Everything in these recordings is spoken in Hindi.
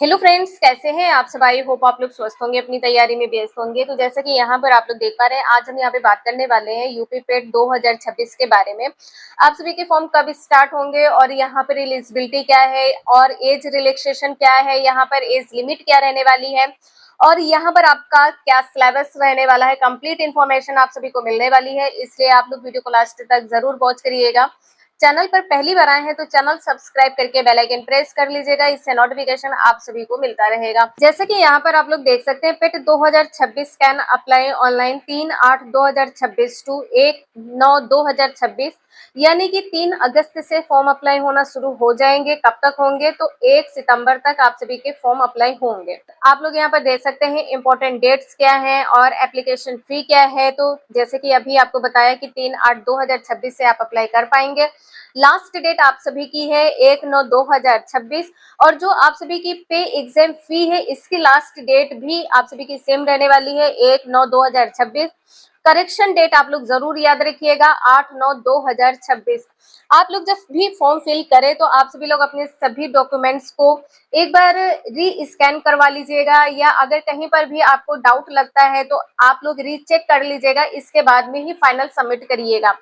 हेलो फ्रेंड्स, कैसे हैं आप सब। आई होप आप लोग स्वस्थ होंगे, अपनी तैयारी में व्यस्त होंगे। तो जैसा कि यहाँ पर आप लोग देख पा रहे हैं, आज हम यहाँ पे बात करने वाले हैं यूपी पेट 2026 के बारे में। आप सभी के फॉर्म कब स्टार्ट होंगे और यहाँ पर एलिजिबिलिटी क्या है और एज रिलैक्सेशन क्या है, यहाँ पर एज लिमिट क्या रहने वाली है और यहाँ पर आपका क्या सिलेबस रहने वाला है, कंप्लीट इन्फॉर्मेशन आप सभी को मिलने वाली है। इसलिए आप लोग वीडियो को लास्ट तक जरूर वॉच करिएगा। चैनल पर पहली बार आए हैं तो चैनल सब्सक्राइब करके बेल आइकन प्रेस कर लीजिएगा, इससे नोटिफिकेशन आप सभी को मिलता रहेगा। जैसे कि यहाँ पर आप लोग देख सकते हैं, पेट 2026 कैन अप्लाई ऑनलाइन 3/8/2026 टू 1/9/2026, यानी कि 3 अगस्त से फॉर्म अप्लाई होना शुरू हो जाएंगे। कब तक होंगे? तो 1 सितंबर तक आप सभी के फॉर्म अप्लाई होंगे। आप लोग यहाँ पर देख सकते हैं इंपॉर्टेंट डेट्स क्या है और एप्लीकेशन फी क्या है। तो जैसे कि अभी आपको बताया कि 3/8/2026 से आप अप्लाई कर पाएंगे। लास्ट डेट आप सभी की है 1/9/2026 और जो आप सभी की पे एग्जाम फी है, इसकी लास्ट डेट भी आप सभी की सेम रहने वाली है 1/9/2026। करेक्शन डेट आप लोग जरूर याद रखिएगा 8/9/2026। आप लोग जब भी फॉर्म फिल करें तो आप सभी लोग अपने सभी डॉक्यूमेंट्स को एक बार री स्कैन करवा लीजिएगा, या अगर कहीं पर भी आपको डाउट लगता है तो आप लोग रीचेक कर लीजिएगा। इसके बाद में ही फाइनल सबमिट करिएगा।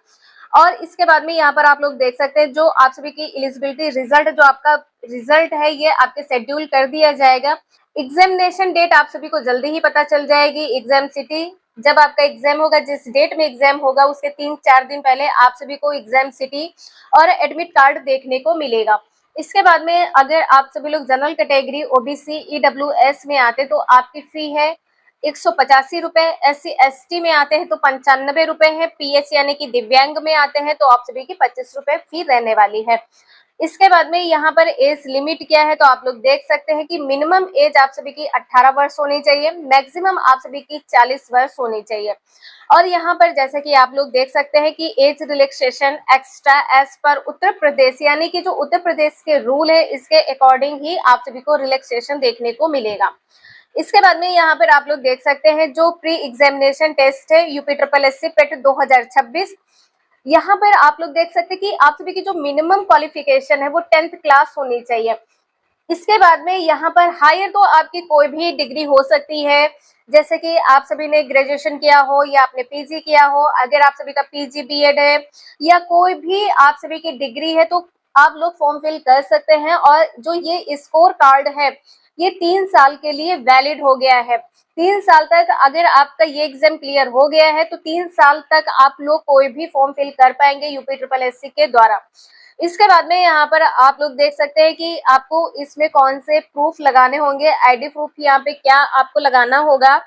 और इसके बाद में यहाँ पर आप लोग देख सकते हैं जो आप सभी की एलिजिबिलिटी रिजल्ट, जो आपका रिजल्ट है ये आपके शेड्यूल कर दिया जाएगा। एग्जामिनेशन डेट आप सभी को जल्दी ही पता चल जाएगी। एग्जाम सिटी जब आपका एग्जाम होगा, जिस डेट में एग्जाम होगा उसके 3-4 दिन पहले आप सभी को एग्जाम सिटी और एडमिट कार्ड देखने को मिलेगा। इसके बाद में अगर आप सभी लोग जनरल कैटेगरी, ओबीसी, ईडब्ल्यूएस में आते तो आपकी फी है 185 रुपए, SC ST में आते हैं तो 95 रुपए है, PH यानी कि दिव्यांग में आते हैं तो आप सभी की 25 रुपए फी रहने वाली है। इसके बाद में यहाँ पर एज लिमिट क्या है, तो आप लोग देख सकते हैं कि मिनिमम एज आप सभी की 18 वर्ष होनी चाहिए, मैक्सिमम आप सभी की 40 वर्ष होनी चाहिए। और यहाँ पर जैसे कि आप लोग देख सकते हैं कि age relaxation extra as per Uttar Pradesh, यानी कि जो उत्तर प्रदेश के रूल है इसके अकॉर्डिंग ही आप सभी को रिलैक्सेशन देखने को मिलेगा। इसके बाद में यहाँ पर आप लोग देख सकते हैं जो प्री एग्जामिनेशन टेस्ट है यूपी SSSC पेट 2026, यहाँ पर आप लोग देख सकते हैं कि आप सभी की जो मिनिमम क्वालिफिकेशन है वो 10th क्लास होनी चाहिए। इसके बाद में यहाँ पर हायर तो आपकी कोई भी डिग्री हो सकती है, जैसे कि आप सभी ने ग्रेजुएशन किया हो या आपने पीजी किया हो। अगर आप सभी का पीजी बीएड है या कोई भी आप सभी की डिग्री है तो आप लोग फॉर्म फिल कर सकते हैं। और जो ये स्कोर कार्ड है ये 3 साल के लिए वैलिड हो गया है। 3 साल तक अगर आपका ये एग्जाम क्लियर हो गया है तो 3 साल तक आप लोग कोई भी फॉर्म फिल कर पाएंगे यूपी SSSC के द्वारा। इसके बाद में यहाँ पर आप लोग देख सकते हैं कि आपको इसमें कौन से प्रूफ लगाने होंगे। आईडी प्रूफ यहाँ पे क्या आपको लगाना होगा,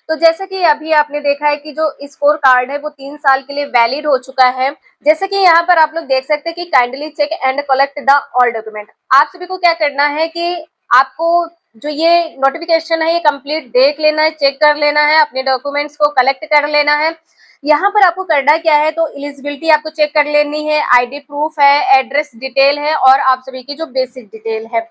तो जैसे कि अभी आपने देखा है कि जो स्कोर कार्ड है वो 3 साल के लिए वैलिड हो चुका है। जैसे कि यहाँ पर आप लोग देख सकते हैं कि kindly check and collect the all document. आप सभी को क्या करना है कि आपको जो ये नोटिफिकेशन है ये कंप्लीट देख लेना है, चेक कर लेना है, अपने डॉक्यूमेंट्स को कलेक्ट कर लेना है। यहाँ पर आपको करना क्या है, तो एलिजिबिलिटी आपको चेक कर लेनी है, आईडी प्रूफ है, एड्रेस डिटेल है और आप सभी की जो बेसिक डिटेल है।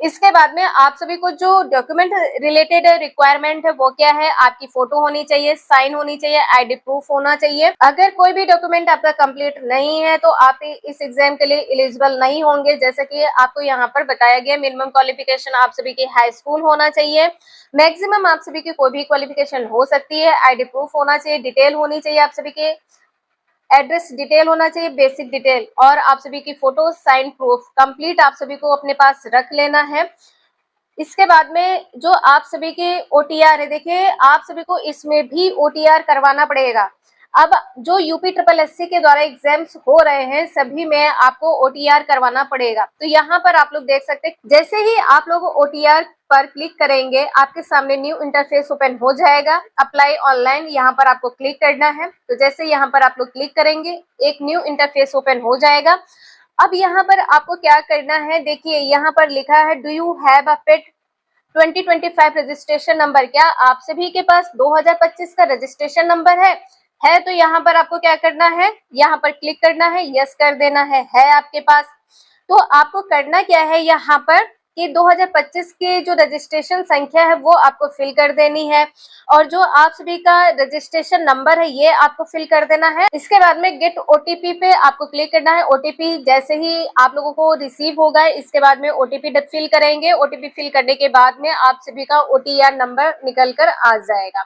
इसके बाद में आप सभी को जो डॉक्यूमेंट रिलेटेड रिक्वायरमेंट है वो क्या है, आपकी फोटो होनी चाहिए, साइन होनी चाहिए, आईडी प्रूफ होना चाहिए। अगर कोई भी डॉक्यूमेंट आपका कंप्लीट नहीं है तो आप इस एग्जाम के लिए एलिजिबल नहीं होंगे। जैसे कि आपको यहाँ पर बताया गया मिनिमम क्वालिफिकेशन आप सभी की हाई स्कूल होना चाहिए, मैक्सिमम आप सभी की कोई भी क्वालिफिकेशन हो सकती है, आईडी प्रूफ होना चाहिए, डिटेल होनी चाहिए आप सभी के, एड्रेस डिटेल होना चाहिए, बेसिक डिटेल और आप सभी की फोटो, साइन प्रूफ कंप्लीट आप सभी को अपने पास रख लेना है। इसके बाद में जो आप सभी के ओटीआर है, देखिए आप सभी को इसमें भी ओटीआर करवाना पड़ेगा। अब जो यूपी SSSC के द्वारा एग्जाम्स हो रहे हैं सभी में आपको ओटीआर करवाना पड़ेगा। तो यहाँ पर आप लोग देख सकते हैं जैसे ही आप लोग ओटीआर पर क्लिक करेंगे आपके सामने न्यू इंटरफेस ओपन हो जाएगा। अप्लाई ऑनलाइन यहाँ पर आपको क्लिक करना है। तो जैसे यहाँ पर आप लोग क्लिक करेंगे एक न्यू इंटरफेस ओपन हो जाएगा। अब यहाँ पर आपको क्या करना है, देखिए यहाँ पर लिखा है do you have a pet 2025 registration number. क्या आप सभी के पास 2025 का रजिस्ट्रेशन नंबर है तो यहाँ पर आपको क्या करना है, यहाँ पर क्लिक करना है, यस कर देना है आपके पास। तो आपको करना क्या है, यहाँ पर कि 2025 की जो रजिस्ट्रेशन संख्या है वो आपको फिल कर देनी है और जो आप सभी का रजिस्ट्रेशन नंबर है ये आपको फिल कर देना है। इसके बाद में गेट ओटीपी पे आपको क्लिक करना है। ओटीपी जैसे ही आप लोगों को रिसीव होगा इसके बाद में ओटीपी फिल करेंगे। ओटीपी फिल करने के बाद में आप सभी का ओटीआर नंबर निकल कर आ जाएगा।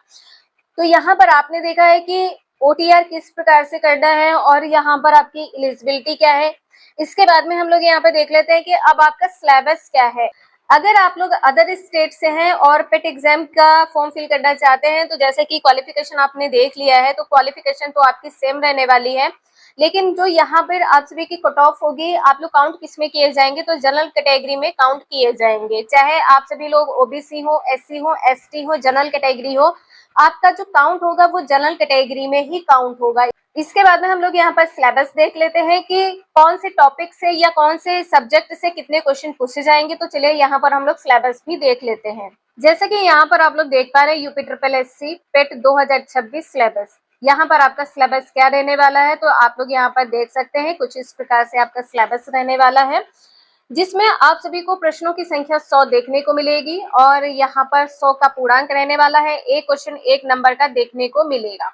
तो यहाँ पर आपने देखा है कि ओटीआर किस प्रकार से करना है और यहाँ पर आपकी एलिजिबिलिटी क्या है। इसके बाद में हम लोग यहाँ पे देख लेते हैं कि अब आपका सिलेबस क्या है। अगर आप लोग अदर स्टेट से हैं और पेट एग्जाम का फॉर्म फिल करना चाहते हैं तो जैसे कि क्वालिफिकेशन आपने देख लिया है तो क्वालिफिकेशन तो आपकी सेम रहने वाली है, लेकिन जो यहाँ पर आप सभी की कट ऑफ होगी, आप लोग काउंट किस में किए जाएंगे तो जनरल कैटेगरी में काउंट किए जाएंगे। चाहे आप सभी लोग ओबीसी हो, एससी हो, एसटी हो, जनरल कैटेगरी हो, आपका जो काउंट होगा वो जनरल कैटेगरी में ही काउंट होगा। इसके बाद में हम लोग यहाँ पर सिलेबस देख लेते हैं कि कौन से टॉपिक से या कौन से सब्जेक्ट से कितने क्वेश्चन पूछे जाएंगे। तो चलिए यहाँ पर हम लोग सिलेबस भी देख लेते हैं। जैसे कि यहाँ पर आप लोग देख पा रहे हैं यूपी ट्रिपल एससी पेट 2026 सिलेबस। यहाँ पर आपका सिलेबस क्या रहने वाला है तो आप लोग यहाँ पर देख सकते हैं कुछ इस प्रकार से आपका सिलेबस रहने वाला है, जिसमें आप सभी को प्रश्नों की संख्या 100 देखने को मिलेगी और यहाँ पर 100 का पूर्णांक रहने वाला है। एक क्वेश्चन 1 नंबर का देखने को मिलेगा।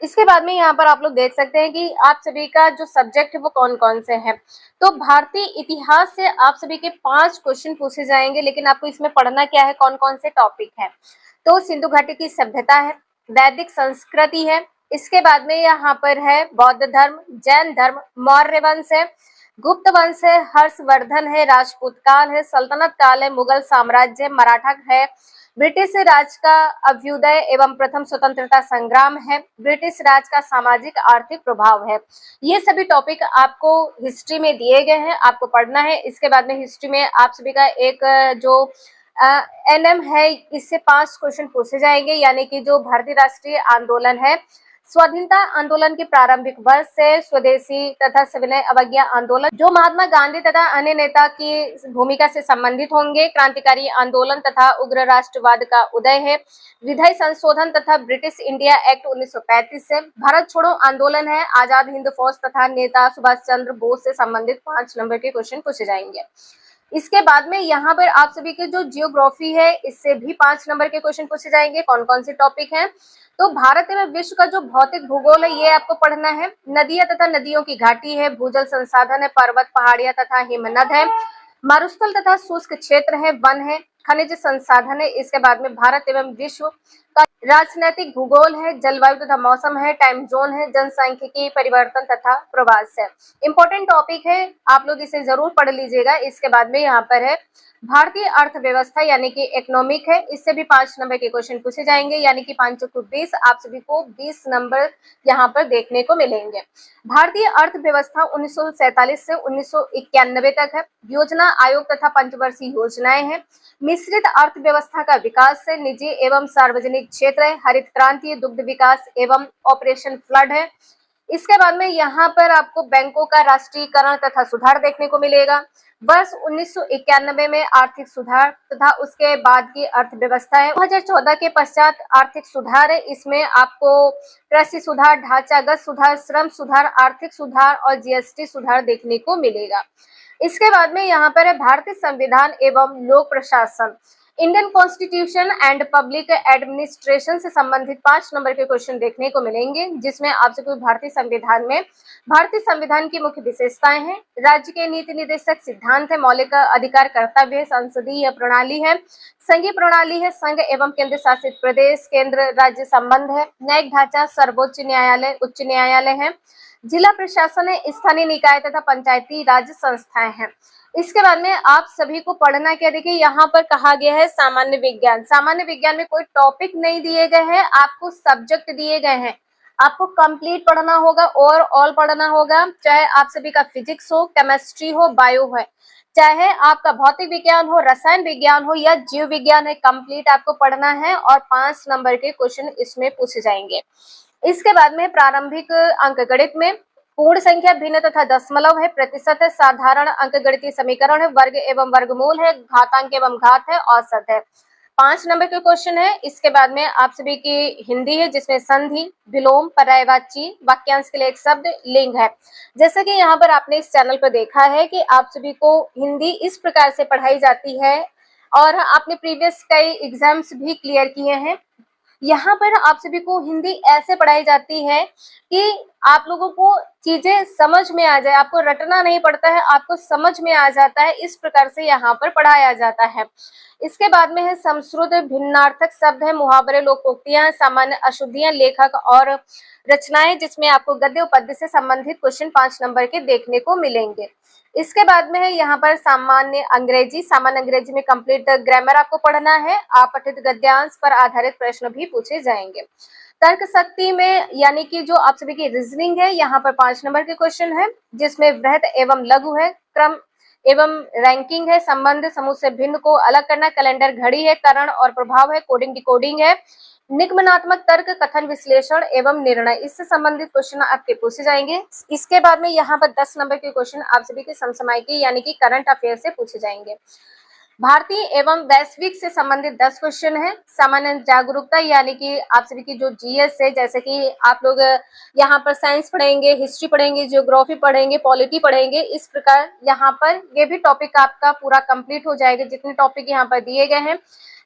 इसके बाद में यहाँ पर आप लोग देख सकते हैं कि आप सभी का जो सब्जेक्ट है वो कौन कौन से हैं। तो भारतीय इतिहास से आप सभी के 5 क्वेश्चन पूछे जाएंगे, लेकिन आपको इसमें पढ़ना क्या है, कौन कौन से टॉपिक है। तो सिंधु घाटी की सभ्यता है, वैदिक संस्कृति है, इसके बाद में यहाँ पर है बौद्ध धर्म, जैन धर्म, मौर्य वंश है, गुप्त वंश है, हर्षवर्धन है, राजपूत काल है, सल्तनत काल है, मुगल साम्राज्य, मराठा है, ब्रिटिश राज का अभ्युदय एवं प्रथम स्वतंत्रता संग्राम है, ब्रिटिश राज का सामाजिक आर्थिक प्रभाव है। ये सभी टॉपिक आपको हिस्ट्री में दिए गए हैं, आपको पढ़ना है। इसके बाद में हिस्ट्री में आप सभी का एक जो एनएम है, इससे 5 क्वेश्चन पूछे जाएंगे, यानी कि जो भारतीय राष्ट्रीय आंदोलन है, स्वाधीनता आंदोलन के प्रारंभिक वर्ष से स्वदेशी तथा सविनय अवज्ञा आंदोलन, जो महात्मा गांधी तथा अन्य नेता की भूमिका से संबंधित होंगे, क्रांतिकारी आंदोलन तथा उग्र राष्ट्रवाद का उदय है, विधायी संशोधन तथा ब्रिटिश इंडिया एक्ट 1935 से, भारत छोड़ो आंदोलन है, आजाद हिंद फौज तथा नेता सुभाष चंद्र बोस से संबंधित 5 नंबर के क्वेश्चन पूछे जाएंगे। इसके बाद में यहाँ पर आप सभी के जो जियोग्राफी है, इससे भी 5 नंबर के क्वेश्चन पूछे जाएंगे। कौन कौन से टॉपिक हैं तो भारत एवं विश्व का जो भौतिक भूगोल है ये आपको पढ़ना है। नदियां तथा नदियों की घाटी है, भूजल संसाधन है, पर्वत पहाड़ियां तथा हिमनद है, मरुस्थल तथा शुष्क क्षेत्र है, वन है, खनिज संसाधन है। इसके बाद में भारत एवं विश्व का राजनीतिक भूगोल है, जलवायु तथा मौसम है, टाइम जोन है, जनसांख्यिकी परिवर्तन तथा प्रवास है। इंपॉर्टेंट टॉपिक है, आप लोग इसे जरूर पढ़ लीजिएगा। इसके बाद में यहाँ पर है भारतीय अर्थव्यवस्था यानी कि इकोनॉमिक है, इससे भी 5 नंबर के क्वेश्चन पूछे जाएंगे, यानी कि 5 को 20, आप सभी को 20 नंबर यहाँ पर देखने को मिलेंगे। भारतीय अर्थव्यवस्था 1947 से 1991 तक है, योजना आयोग तथा पंचवर्षीय योजनाएं हैं, मिश्रित अर्थव्यवस्था का विकास है, निजी एवं सार्वजनिक क्षेत्र है, हरित क्रांति, दुग्ध विकास एवं ऑपरेशन फ्लड है। इसके बाद में यहाँ पर आपको बैंकों का राष्ट्रीयकरण तथा सुधार देखने को मिलेगा। वर्ष 1991 में आर्थिक सुधार तथा उसके बाद की अर्थव्यवस्था है। 2014 के पश्चात आर्थिक सुधार है, इसमें आपको कृषि सुधार, ढांचागत सुधार, श्रम सुधार, आर्थिक सुधार और जीएसटी सुधार देखने को मिलेगा। इसके बाद में यहाँ पर है भारतीय संविधान एवं लोक प्रशासन, Indian constitution and public administration से संबंधित 5 नंबर के क्वेश्चन देखने को मिलेंगे, जिसमें आपसे कोई भारतीय संविधान की मुख्य विशेषताएं हैं, राज्य के नीति निर्देशक सिद्धांत है, मौलिक अधिकार कर्तव्य है, संसदीय प्रणाली है, संघीय प्रणाली है, संघ एवं केंद्र शासित प्रदेश, केंद्र राज्य संबंध है, न्यायिक ढांचा, सर्वोच्च न्यायालय, उच्च न्यायालय है, जिला प्रशासन है, स्थानीय निकाय तथा पंचायती राज संस्थाएं हैं। इसके बाद में आप सभी को पढ़ना क्या, देखिए यहाँ पर कहा गया है सामान्य विज्ञान। सामान्य विज्ञान में कोई टॉपिक नहीं दिए गए हैं, आपको सब्जेक्ट दिए गए हैं, आपको कंप्लीट पढ़ना होगा और ऑल पढ़ना होगा। चाहे आप सभी का फिजिक्स हो, केमिस्ट्री हो, बायो है, चाहे आपका भौतिक विज्ञान हो, रसायन विज्ञान हो या जीव विज्ञान है, कंप्लीट आपको पढ़ना है और 5 नंबर के क्वेश्चन इसमें पूछे जाएंगे। इसके बाद में प्रारंभिक अंकगणित में पूर्ण संख्या, भिन्न तथा दशमलव है, प्रतिशत है, साधारण अंकगणितीय समीकरण है, वर्ग एवं वर्गमूल है, घातांक एवं घात है, औसत है। 5 नंबर के क्वेश्चन है। इसके बाद में आप सभी की हिंदी है, जिसमें संधि, विलोम, पर्यायवाची, वाक्यांश के लिए एक शब्द, लिंग है। जैसे कि यहाँ पर आपने इस चैनल पर देखा है कि आप सभी को हिंदी इस प्रकार से पढ़ाई जाती है और आपने प्रीवियस कई एग्जाम्स भी क्लियर किए हैं। यहाँ पर आप सभी को हिंदी ऐसे पढ़ाई जाती है कि आप लोगों को चीजें समझ में आ जाए, आपको रटना नहीं पड़ता है, आपको समझ में आ जाता है। इस प्रकार से यहाँ पर पढ़ाया जाता है। इसके बाद में है संस्कृत, भिन्नार्थक शब्द है, मुहावरे, लोकोक्तियां, सामान्य अशुद्धियां, लेखक और रचनाएं, जिसमें आपको गद्य उपपद्य से संबंधित क्वेश्चन 5 नंबर के देखने को मिलेंगे। इसके बाद में है यहाँ पर सामान्य अंग्रेजी में कंप्लीट ग्रामर आपको पढ़ना है। अपठित गद्यांश पर आधारित प्रश्न भी पूछे जाएंगे। तर्क शक्ति में यानी कि जो आप सभी की रीजनिंग है, यहाँ पर 5 नंबर के क्वेश्चन है, जिसमें वृहत एवं लघु है, क्रम एवं रैंकिंग है, संबंध, समूह से भिन्न को अलग करना, कैलेंडर, घड़ी है, कारण और प्रभाव है, कोडिंग डिकोडिंग है, निगमनात्मक तर्क, कथन विश्लेषण एवं निर्णय, इससे संबंधित क्वेश्चन आपके पूछे जाएंगे। इसके बाद में यहाँ पर 10 नंबर के क्वेश्चन आप सभी के समसामयिकी यानी कि करंट अफेयर से पूछे जाएंगे। भारतीय एवं वैश्विक से संबंधित 10 क्वेश्चन है। सामान्य जागरूकता यानी कि आप सभी की जो जीएस है, जैसे कि आप लोग यहाँ पर साइंस पढ़ेंगे, हिस्ट्री पढ़ेंगे, जियोग्राफी पढ़ेंगे, पॉलिटी पढ़ेंगे। इस प्रकार यहाँ पर ये भी टॉपिक आपका पूरा कंप्लीट हो जाएगा, जितने टॉपिक यहाँ पर दिए गए हैं।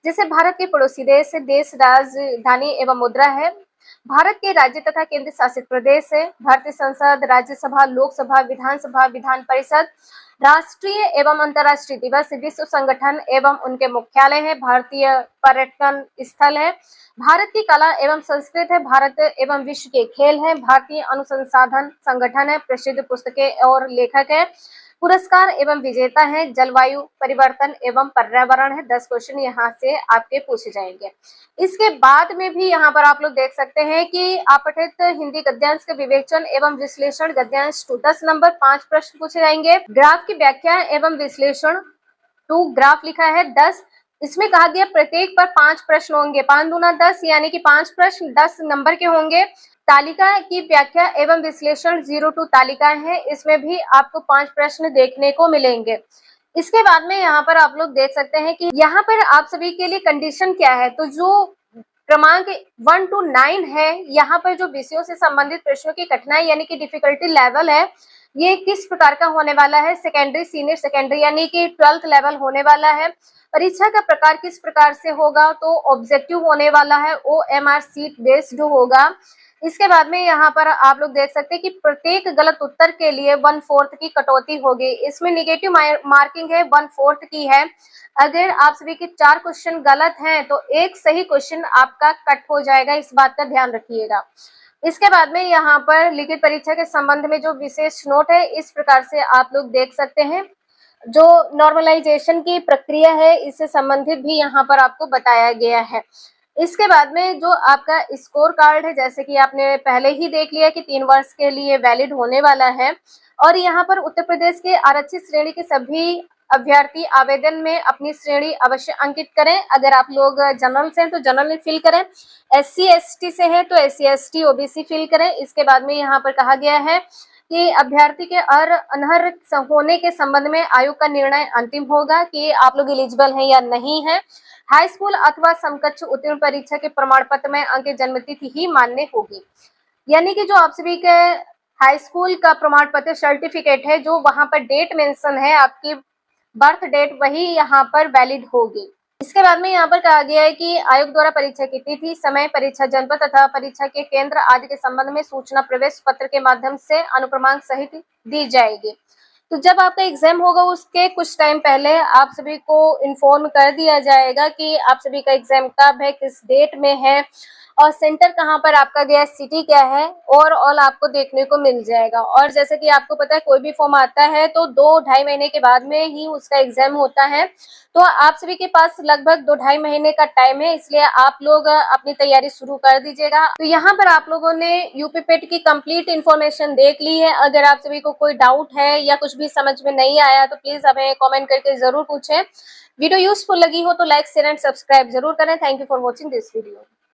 जैसे भारत के पड़ोसी देश है, देश, राजधानी एवं मुद्रा है, भारत के राज्य तथा केंद्र शासित प्रदेश है, भारतीय संसद, राज्यसभा, लोकसभा, विधानसभा, विधान परिषद, राष्ट्रीय एवं अंतर्राष्ट्रीय दिवस, विश्व संगठन एवं उनके मुख्यालय है, भारतीय पर्यटन स्थल है, भारत की कला एवं संस्कृति है, भारत एवं विश्व के खेल है, भारतीय अनुसंधान संगठन है, प्रसिद्ध पुस्तकें और लेखक है, पुरस्कार एवं विजेता है, जलवायु परिवर्तन एवं पर्यावरण है। 10 क्वेश्चन यहाँ से आपके पूछे जाएंगे। इसके बाद में भी यहाँ पर आप लोग देख सकते हैं कि अपठित हिंदी गद्यांश के विवेचन एवं विश्लेषण गद्यांश 10 नंबर 5 प्रश्न पूछे जाएंगे। ग्राफ की व्याख्या एवं विश्लेषण 2 ग्राफ लिखा है 10। इसमें कहा गया प्रत्येक पर 5 प्रश्न होंगे, 5 दूना 10 यानी कि 5 प्रश्न 10 नंबर के होंगे। तालिका की व्याख्या एवं विश्लेषण 02 तालिकाएं हैं, इसमें भी आपको 5 प्रश्न देखने को मिलेंगे। इसके बाद में यहाँ पर आप लोग देख सकते हैं कि यहाँ पर आप सभी के लिए कंडीशन क्या है। तो जो क्रमांक 1 to 9 है, यहाँ पर जो विषयों से संबंधित प्रश्नों की कठिनाई यानी कि डिफिकल्टी लेवल है, ये किस प्रकार का होने वाला है। सेकेंडरी, सीनियर सेकेंडरी यानी कि 12th लेवल होने वाला है। परीक्षा का प्रकार किस प्रकार से होगा, तो ऑब्जेक्टिव होने वाला है, OMR सीट बेस्ड होगा। इसके बाद में यहाँ पर आप लोग देख सकते हैं कि प्रत्येक गलत उत्तर के लिए 1/4 की कटौती होगी। इसमें निगेटिव मार्किंग है 1/4 की है। अगर आप सभी के 4 क्वेश्चन गलत हैं तो एक सही क्वेश्चन आपका कट हो जाएगा, इस बात का ध्यान रखिएगा। इसके बाद में यहाँ पर लिखित परीक्षा के संबंध में जो विशेष नोट है, इस प्रकार से आप लोग देख सकते हैं। जो नॉर्मलाइजेशन की प्रक्रिया है, इससे संबंधित भी यहाँ पर आपको बताया गया है। इसके बाद में जो आपका स्कोर कार्ड है, जैसे कि आपने पहले ही देख लिया कि 3 वर्ष के लिए वैलिड होने वाला है। और यहाँ पर उत्तर प्रदेश के आरक्षित श्रेणी के सभी अभ्यर्थी आवेदन में अपनी श्रेणी अवश्य अंकित करें। अगर आप लोग जनरल से हैं तो जनरल में फिल करें, SC ST से हैं तो SC ST OBC फिल करें। इसके बाद में यहाँ पर कहा गया है कि अभ्यर्थी के अनर्ह होने के संबंध में आयोग का निर्णय अंतिम होगा कि आप लोग एलिजिबल हैं या नहीं है। हाई स्कूल अथवा समकक्ष उत्तीर्ण परीक्षा के प्रमाण पत्र में अंक जन्मतिथि ही मान्य होगी। यानी कि जो आप सभी के हाई स्कूल का प्रमाण पत्र सर्टिफिकेट है, जो वहां पर डेट मेंशन है, आपकी बर्थ डेट, वही यहाँ पर वैलिड होगी। इसके बाद में यहाँ पर कहा गया है कि आयोग द्वारा परीक्षा की तिथि, समय, परीक्षा जनपद तथा परीक्षा के केंद्र आदि के संबंध में सूचना प्रवेश पत्र के माध्यम से अनुक्रमांक सहित दी जाएगी। तो जब आपका एग्जाम होगा उसके कुछ टाइम पहले आप सभी को इन्फॉर्म कर दिया जाएगा कि आप सभी का एग्जाम कब है, किस डेट में है और सेंटर कहाँ पर आपका गया, सिटी क्या है, ओवरऑल आपको देखने को मिल जाएगा। और जैसे कि आपको पता है कोई भी फॉर्म आता है तो 2-2.5 महीने के बाद में ही उसका एग्जाम होता है। तो आप सभी के पास लगभग 2-2.5 महीने का टाइम है, इसलिए आप लोग अपनी तैयारी शुरू कर दीजिएगा। तो यहाँ पर आप लोगों ने यूपी पेट की कंप्लीट इन्फॉर्मेशन देख ली है। अगर आप सभी को कोई डाउट है या कुछ भी समझ में नहीं आया तो प्लीज हमें कॉमेंट करके जरूर पूछें। वीडियो यूजफुल लगी हो तो लाइक, शेयर एंड सब्सक्राइब जरूर करें। Thank you for watching this video.